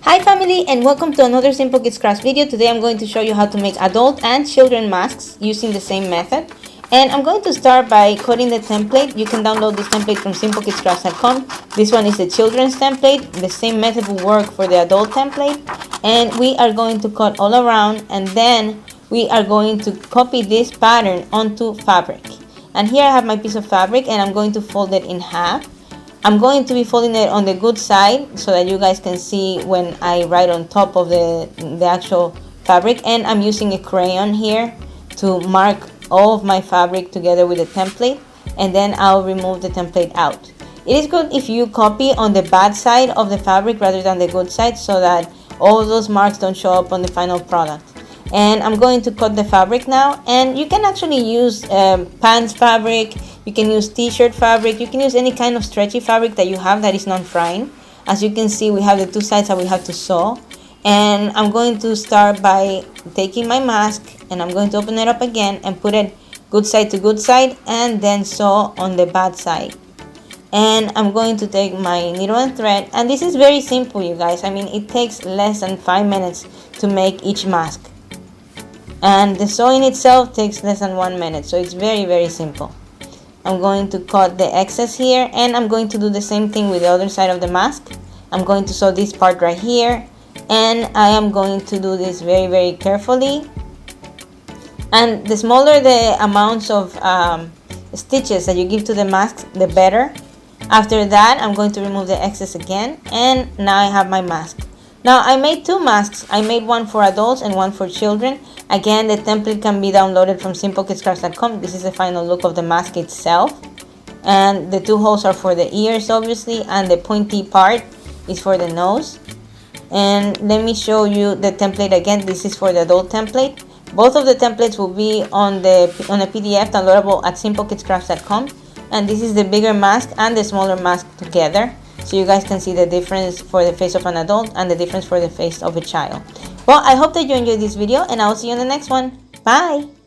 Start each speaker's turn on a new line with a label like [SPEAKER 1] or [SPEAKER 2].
[SPEAKER 1] Hi family, and welcome to another Simplekidscrafts video. Today I'm going to show you how to make adult and children masks using the same method. And I'm going to start by cutting the template. You can download this template from simplekidscrafts.com. This one is the children's template. The same method will work for the adult template. And we are going to cut all around, and then we are going to copy this pattern onto fabric. And here I have my piece of fabric, and I'm going to fold it in half. I'm going to be folding it on the good side so that you guys can see when I write on top of the actual fabric. And I'm using a crayon here to mark all of my fabric together with the template, and then I'll remove the template out. It is good if you copy on the bad side of the fabric rather than the good side, so that all of those marks don't show up on the final product. And I'm going to cut the fabric now, and you can actually use pants fabric, you can use t-shirt fabric, you can use any kind of stretchy fabric that you have that is non-frying. As you can see, we have the two sides that we have to sew. And I'm going to start by taking my mask, and I'm going to open it up again and put it good side to good side, and then sew on the bad side. And I'm going to take my needle and thread, and this is very simple, you guys. I mean, it takes less than 5 minutes to make each mask. And the sewing itself takes less than 1 minute, so it's very simple. I'm going to cut the excess here, and I'm going to do the same thing with the other side of the mask. I'm going to sew this part right here, and I am going to do this very carefully. And the smaller the amounts of stitches that you give to the mask, the better. After that, I'm going to remove the excess again, and now I have my mask. Now I made two masks. I made one for adults and one for children. Again, the template can be downloaded from simplekidscrafts.com. This is the final look of the mask itself. And the two holes are for the ears, obviously, and the pointy part is for the nose. And let me show you the template again. This is for the adult template. Both of the templates will be on a PDF downloadable at simplekidscrafts.com. And this is the bigger mask and the smaller mask together, so you guys can see the difference for the face of an adult and the difference for the face of a child. Well, I hope that you enjoyed this video, and I will see you in the next one. Bye!